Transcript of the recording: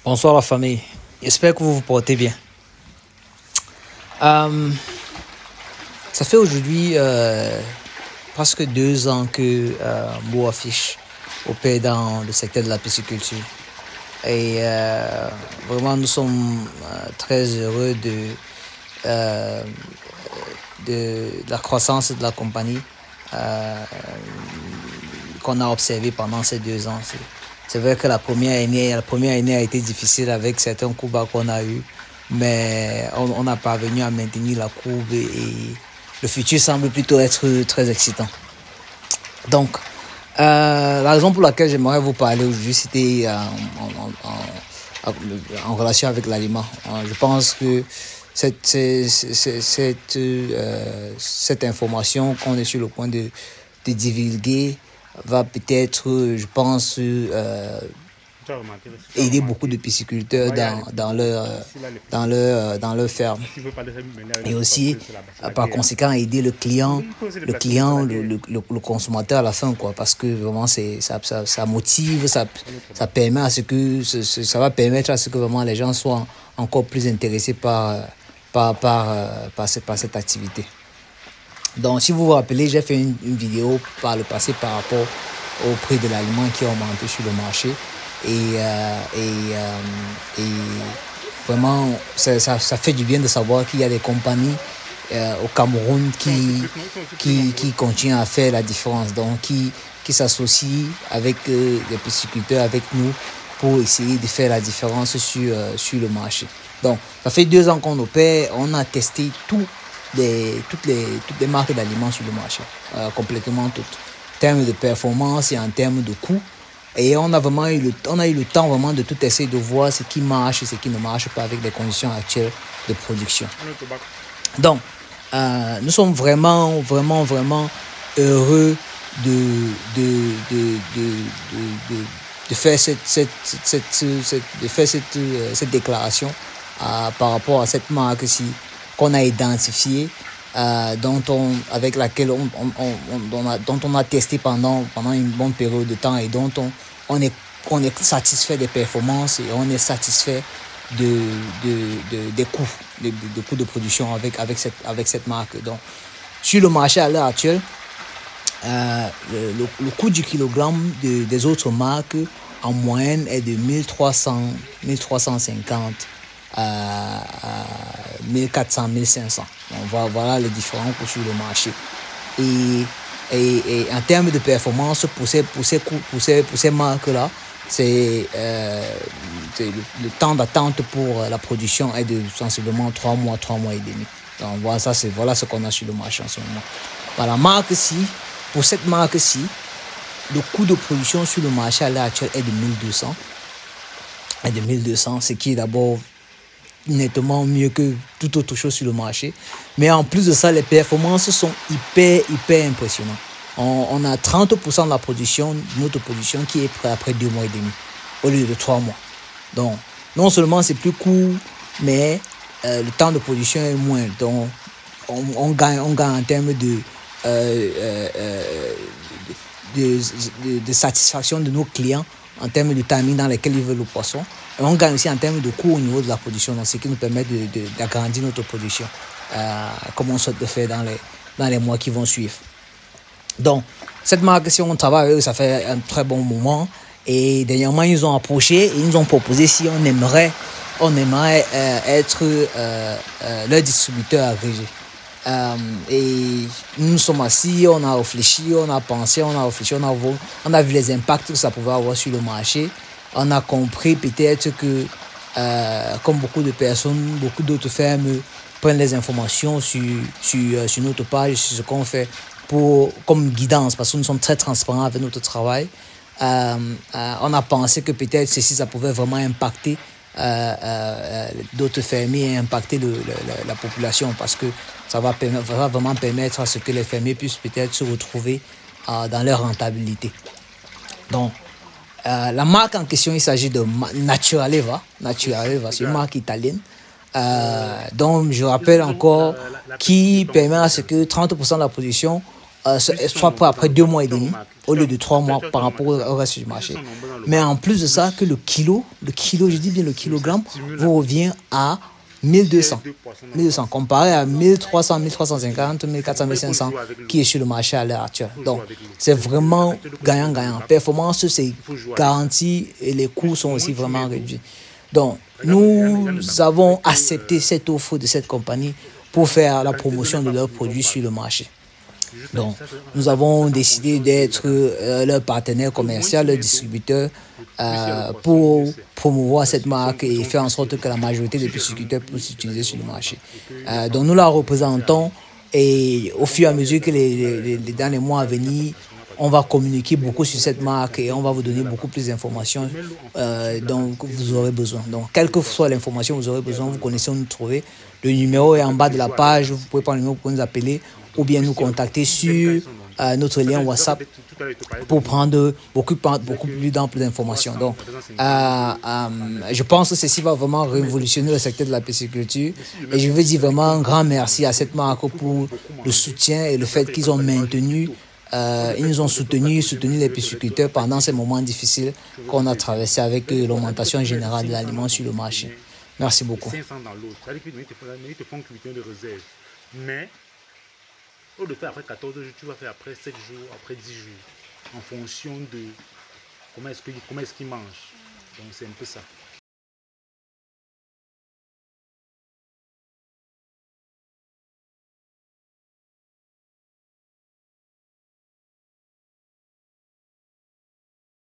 Bonsoir la famille, j'espère que vous vous portez bien. Euh, Ça fait aujourd'hui presque 2 ans que Mo Affiche opère dans le secteur de la pisciculture. Et vraiment, nous sommes très heureux euh, de la croissance de la compagnie euh, qu'on a observé pendant ces 2 ans. C'est vrai que la première année a été difficile avec certains coups bas qu'on a eu, mais on a parvenu à maintenir la courbe et le futur semble plutôt être très excitant. Donc, la raison pour laquelle j'aimerais vous parler aujourd'hui, c'était en relation avec l'aliment. Je pense que cette information qu'on est sur le point de divulguer va peut-être, je pense, aider beaucoup de pisciculteurs dans leur ferme. Et aussi, par conséquent, aider le consommateur à la fin, quoi, parce que vraiment, ça motive, ça permet à ce que, ça va permettre à ce que vraiment les gens soient encore plus intéressés par cette activité. Donc, si vous vous rappelez, j'ai fait une vidéo par le passé par rapport au prix de l'aliment qui a augmenté sur le marché. Et vraiment, ça fait du bien de savoir qu'il y a des compagnies au Cameroun qui continuent à faire la différence, donc qui s'associent avec les pisciculteurs, avec nous, pour essayer de faire la différence sur le marché. Donc, ça fait 2 ans qu'on opère, on a testé toutes les marques d'aliments sur le marché, complètement toutes, en termes de performance et en termes de coût. Et on a eu le temps vraiment de tout essayer, de voir ce qui marche et ce qui ne marche pas avec les conditions actuelles de production. Donc, nous sommes vraiment, vraiment, vraiment heureux de faire cette déclaration par rapport à cette marque-ci qu'on a identifiée, avec laquelle dont on a testé pendant une bonne période de temps et dont on est satisfait des performances et on est satisfait des coûts, des coûts de production avec cette marque. Donc, sur le marché à l'heure actuelle, le coût du kilogramme des autres marques en moyenne est de 1300, 1350 à 1400, 1500. Donc, voilà les différents coûts sur le marché. Et en termes de performance pour ces marques-là, c'est le temps d'attente pour la production est de sensiblement 3 mois, 3 mois et demi. Donc voilà ce qu'on a sur le marché en ce moment. Pour cette marque-ci, le coût de production sur le marché à l'heure actuelle est de 1200. Ce qui est d'abord nettement mieux que toute autre chose sur le marché. Mais en plus de ça, les performances sont hyper impressionnantes. On a 30% de la production, notre production, qui est prête après 2 mois et demi, au lieu de 3 mois. Donc, non seulement c'est plus court, mais le temps de production est moins. Donc, on gagne en termes de satisfaction de nos clients, en termes de timing dans lesquels ils veulent le poisson. Et on gagne aussi en termes de coût au niveau de la production, donc ce qui nous permet d'agrandir notre production, comme on souhaite le faire dans les mois qui vont suivre. Donc, cette marque, si on travaille avec eux, ça fait un très bon moment. Et dernièrement, ils nous ont approché et ils nous ont proposé si on aimerait être leur distributeur agrégé. Et nous nous sommes assis, on a réfléchi, on a pensé, on a vu les impacts que ça pouvait avoir sur le marché. On a compris peut-être que, comme beaucoup de personnes, beaucoup d'autres fermes prennent les informations sur notre page, sur ce qu'on fait comme guidance, parce que nous sommes très transparents avec notre travail. On a pensé que peut-être ceci, ça pouvait vraiment impacter d'autres fermiers et impacter la population, parce que ça va vraiment permettre à ce que les fermiers puissent peut-être se retrouver dans leur rentabilité. Donc, la marque en question, il s'agit de Naturaleva. C'est une marque italienne. Donc, je rappelle encore, qui permet à ce que 30% de la production soit pour après 2 mois et demi, au lieu de 3 mois par rapport au reste du marché. Mais en plus de ça, que le kilo, je dis bien le kilogramme, vous revient à 1200. 1200 comparé à 1300, 1350, 1400, 1500 qui est sur le marché à l'heure actuelle. Donc, c'est vraiment gagnant-gagnant. Performance, c'est garanti et les coûts sont aussi vraiment réduits. Donc, nous avons accepté cette offre de cette compagnie pour faire la promotion de leurs produits sur le marché. Donc, nous avons décidé d'être leur partenaire commercial, leur distributeur pour promouvoir cette marque et faire en sorte que la majorité des pisciculteurs puissent s'utiliser sur le marché. Donc, nous la représentons et au fur et à mesure que dans les mois à venir, on va communiquer beaucoup sur cette marque et on va vous donner beaucoup plus d'informations dont vous aurez besoin. Donc, quelle que soit l'information que vous aurez besoin, vous connaissez où nous trouver. Le numéro est en bas de la page, vous pouvez prendre le numéro pour nous appeler ou bien nous contacter sur notre lien WhatsApp pour prendre beaucoup plus d'amples d'informations. Donc, je pense que ceci va vraiment révolutionner le secteur de la pisciculture et je veux dire vraiment un grand merci à cette marque pour le soutien et le fait qu'ils ont maintenu ils nous ont soutenu les pisciculteurs pendant ces moments difficiles qu'on a traversés avec l'augmentation générale de l'aliment sur le marché. Merci beaucoup. 500 dans l'autre. C'est-à-dire qu'ils te font cultiver de réserve. Mais, au lieu de faire après 14 jours, tu vas faire après 7 jours, après 10 jours. En fonction de comment est-ce qu'ils mangent. Donc, c'est un peu ça.